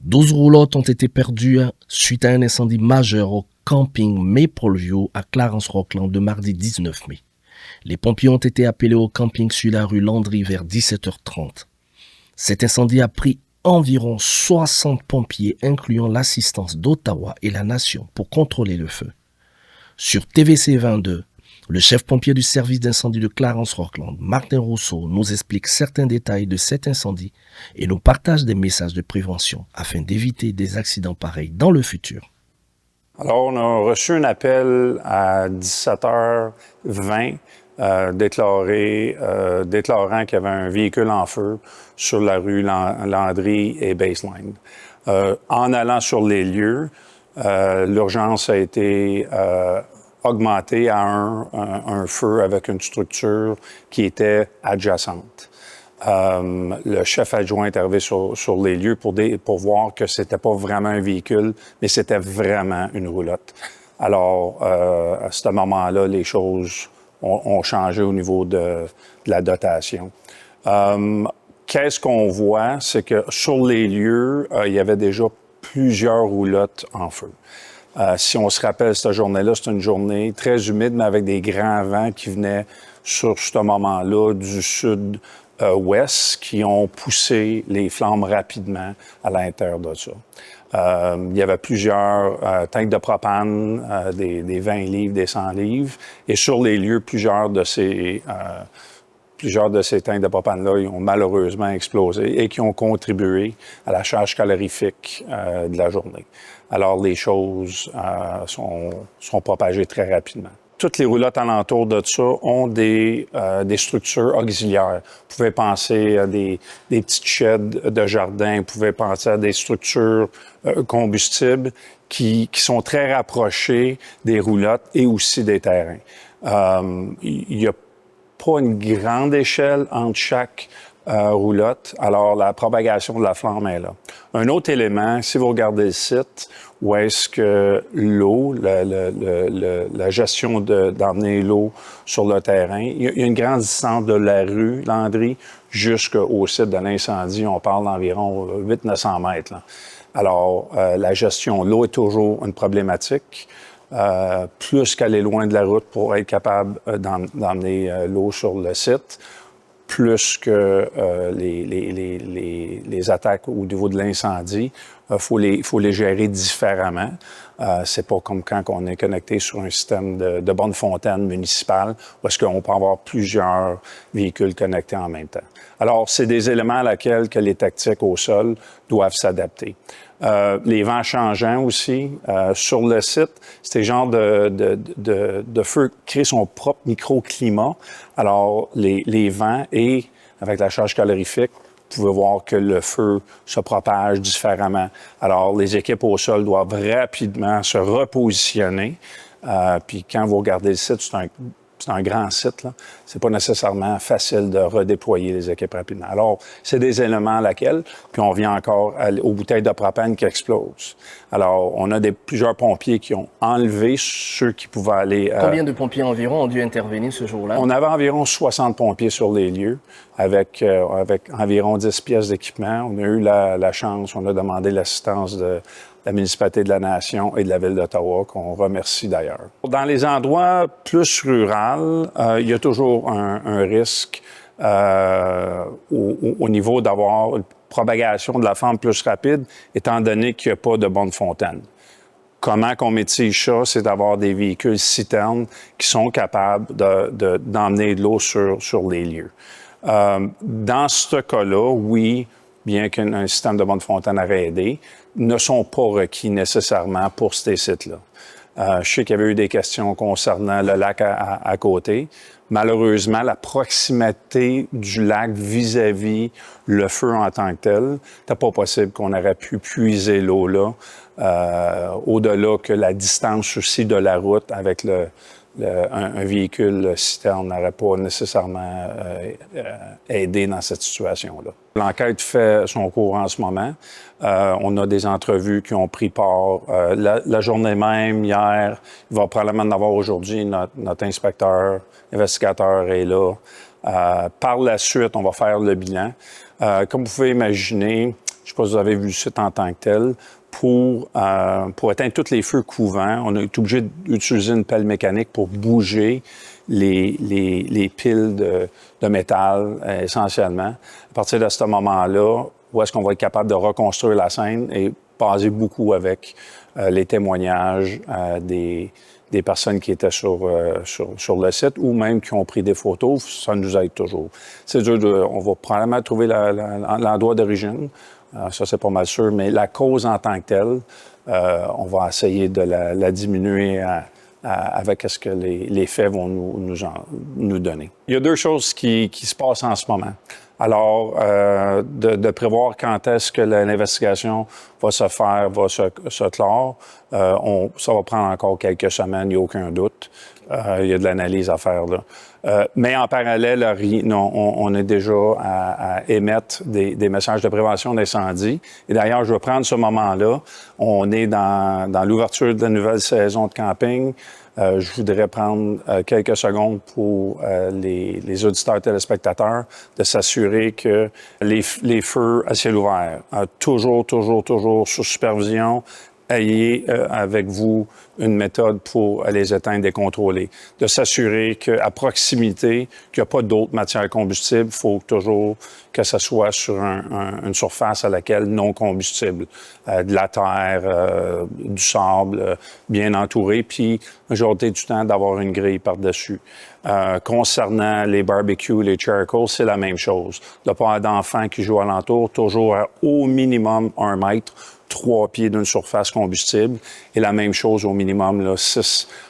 12 roulottes ont été perdues suite à un incendie majeur au camping Maple View à Clarence-Rockland le mardi 19 mai. Les pompiers ont été appelés au camping sur la rue Landry vers 17h30. Cet incendie a pris environ 60 pompiers, incluant l'assistance d'Ottawa et la Nation, pour contrôler le feu. Sur TVC 22, le chef pompier du service d'incendie de Clarence-Rockland, Martin Rousseau, nous explique certains détails de cet incendie et nous partage des messages de prévention afin d'éviter des accidents pareils dans le futur. Alors, on a reçu un appel à 17h20 déclarant qu'il y avait un véhicule en feu sur la rue Landry et Baseline. En allant sur les lieux, l'urgence a été augmentée à un feu avec une structure qui était adjacente. Le chef adjoint est arrivé sur les lieux pour voir que c'était pas vraiment un véhicule, mais c'était vraiment une roulotte. Alors, à ce moment-là, les choses ont changé au niveau de la dotation. Qu'est-ce qu'on voit? C'est que sur les lieux, il y avait déjà plusieurs roulottes en feu. Si on se rappelle, cette journée-là, c'est une journée très humide, mais avec des grands vents qui venaient sur ce moment-là du sud-ouest qui ont poussé les flammes rapidement à l'intérieur de ça. Il y avait plusieurs tanks de propane, des 20 livres, des 100 livres, et sur les lieux, plusieurs de ces tanks de propane-là ils ont malheureusement explosé et qui ont contribué à la charge calorifique de la journée. Alors, les choses sont propagées très rapidement. Toutes les roulottes alentour de ça ont des structures auxiliaires. Vous pouvez penser à des petites sheds de jardin, vous pouvez penser à des structures combustibles qui sont très rapprochées des roulottes et aussi des terrains. Il n'y a pas une grande échelle entre chaque roulotte, alors la propagation de la flamme est là. Un autre élément, si vous regardez le site, où est-ce que l'eau, la gestion d'emmener l'eau sur le terrain, il y a une grande distance de la rue Landry jusqu'au site de l'incendie, on parle d'environ 800-900 mètres. Là. Alors, la gestion de l'eau est toujours une problématique. Plus qu'elle est loin de la route pour être capable d'emmener l'eau sur le site, plus que les attaques au niveau de l'incendie, faut les gérer différemment. C'est pas comme quand on est connecté sur un système de bonne fontaine municipale, où est-ce qu'on peut avoir plusieurs véhicules connectés en même temps. Alors, c'est des éléments à laquelle que les tactiques au sol doivent s'adapter. Les vents changeants aussi. Sur le site, c'est le genre de feu qui crée son propre microclimat. Alors, les vents et avec la charge calorifique, vous pouvez voir que le feu se propage différemment. Alors, les équipes au sol doivent rapidement se repositionner. Puis quand vous regardez le site, c'est un grand site, là. C'est pas nécessairement facile de redéployer les équipes rapidement. Alors, c'est des éléments à laquelle, puis on vient encore aux bouteilles de propane qui explosent. Alors, on a plusieurs pompiers qui ont enlevé ceux qui pouvaient aller... Combien de pompiers environ ont dû intervenir ce jour-là? On avait environ 60 pompiers sur les lieux, avec environ 10 pièces d'équipement. On a eu la chance, on a demandé l'assistance de la municipalité de la Nation et de la Ville d'Ottawa, qu'on remercie d'ailleurs. Dans les endroits plus ruraux, il y a toujours un risque au niveau d'avoir une propagation de la flamme plus rapide, étant donné qu'il n'y a pas de bonne fontaine. Comment qu'on mitige ça? C'est d'avoir des véhicules citernes qui sont capables d'emmener de l'eau sur les lieux. Dans ce cas-là, oui, bien qu'un système de bonne fontaine aurait aidé, ne sont pas requis nécessairement pour ces sites-là. Je sais qu'il y avait eu des questions concernant le lac à côté. Malheureusement, la proximité du lac vis-à-vis le feu en tant que tel, c'était pas possible qu'on aurait pu puiser l'eau là, au-delà que la distance aussi de la route avec un véhicule citerne n'aurait pas nécessairement aidé dans cette situation-là. L'enquête fait son cours en ce moment. On a des entrevues qui ont pris part la journée même, hier. Il va probablement en avoir aujourd'hui. Notre inspecteur, investigateur est là. Par la suite, on va faire le bilan. Comme vous pouvez imaginer, je ne sais pas si vous avez vu le site en tant que tel, pour éteindre tous les feux couvants. On a été obligé d'utiliser une pelle mécanique pour bouger les piles de métal, essentiellement. À partir de ce moment-là, où est-ce qu'on va être capable de reconstruire la scène et baser beaucoup avec les témoignages des personnes qui étaient sur le site ou même qui ont pris des photos, ça nous aide toujours. C'est dur, on va probablement trouver l'endroit d'origine, ça c'est pas mal sûr, mais la cause en tant que telle, on va essayer de la diminuer avec ce que les faits vont nous donner. Il y a deux choses qui se passent en ce moment. Alors, de prévoir quand est-ce que l'investigation va se faire, va se clore, ça va prendre encore quelques semaines, il n'y a aucun doute. Il y a de l'analyse à faire là. Mais en parallèle, on est déjà à émettre des messages de prévention d'incendie. Et d'ailleurs, je vais prendre ce moment-là. On est dans l'ouverture de la nouvelle saison de camping. Je voudrais prendre quelques secondes pour les auditeurs téléspectateurs de s'assurer que les feux à ciel ouvert, toujours sous supervision, ayez avec vous une méthode pour les éteindre et contrôler. De s'assurer qu'à proximité, qu'il n'y a pas d'autres matières combustibles, il faut toujours que ce soit sur une surface à laquelle non combustible. De la terre, du sable, bien entouré, puis majorité du temps d'avoir une grille par-dessus. Concernant les barbecues, les charcoals, c'est la même chose. Il n'y a pas d'enfants qui jouent alentour, toujours à au minimum 1 mètre, 3 pieds d'une surface combustible, et la même chose au minimum, là,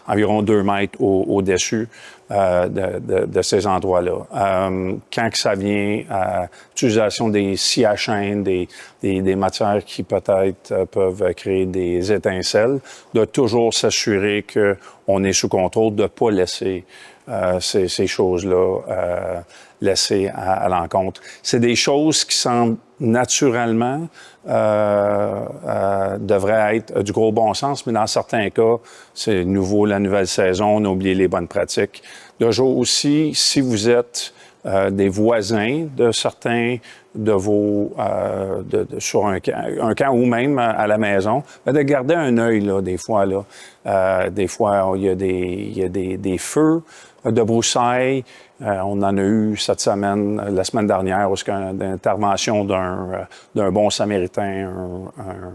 environ 2 mètres au-dessus de ces endroits-là. Quand que ça vient à l'utilisation des scies à chaîne, des matières qui peut-être peuvent créer des étincelles, de toujours s'assurer qu'on est sous contrôle, de ne pas laisser ces choses-là laissées à l'encontre. C'est des choses qui semblent naturellement devraient être du gros bon sens, mais dans certains cas, c'est nouveau, la nouvelle saison, on a oublié les bonnes pratiques. De jour aussi, si vous êtes des voisins de certains de vos sur un camp ou même à la maison, de garder un œil là, des fois là. Des fois, il y a des feux de broussailles. On en a eu cette semaine, la semaine dernière, où il y a une intervention d'un bon samaritain,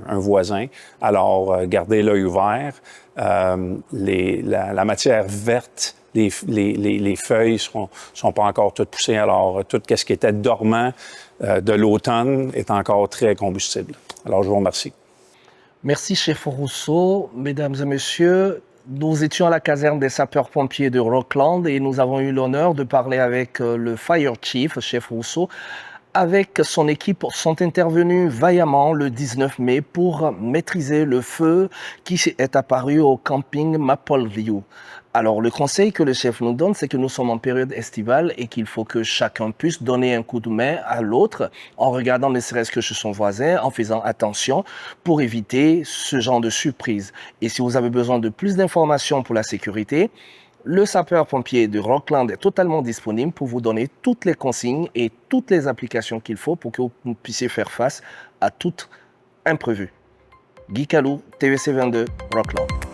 un voisin. Alors, gardez l'œil ouvert. La matière verte, les feuilles sont pas encore toutes poussées. Alors, tout ce qui était dormant de l'automne est encore très combustible. Alors, je vous remercie. Merci, chef Rousseau. Mesdames et messieurs, nous étions à la caserne des sapeurs-pompiers de Rockland et nous avons eu l'honneur de parler avec le Fire Chief, chef Rousseau. Avec son équipe, sont intervenus vaillamment le 19 mai pour maîtriser le feu qui est apparu au camping Maple View. Alors, le conseil que le chef nous donne, c'est que nous sommes en période estivale et qu'il faut que chacun puisse donner un coup de main à l'autre en regardant ne serait-ce que chez son voisin, en faisant attention pour éviter ce genre de surprise. Et si vous avez besoin de plus d'informations pour la sécurité, le sapeur-pompier de Rockland est totalement disponible pour vous donner toutes les consignes et toutes les applications qu'il faut pour que vous puissiez faire face à tout imprévu. Guy Calou, TVC 22, Rockland.